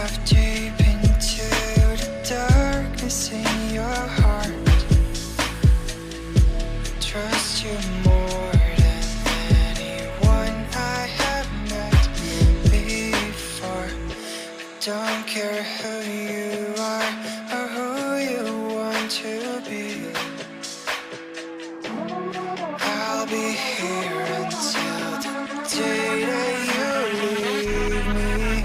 dive deep into the darkness in your heart. Trust you more than anyone I have met before. Don't care who you are or who you want to be. I'll be here until the day that you leave me.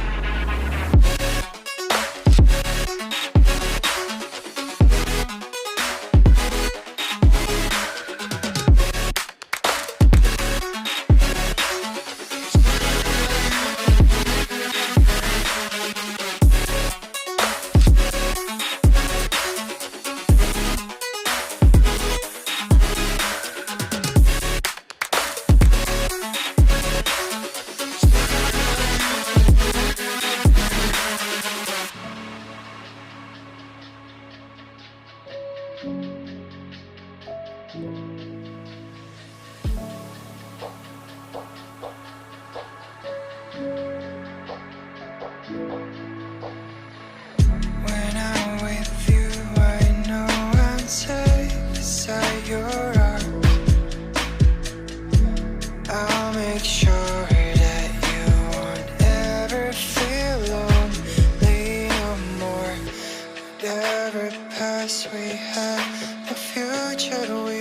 When I'm with you, I know I'm safe beside your arms. I'll make sure that you won't ever feel lonely no more. Whatever past we had, the future we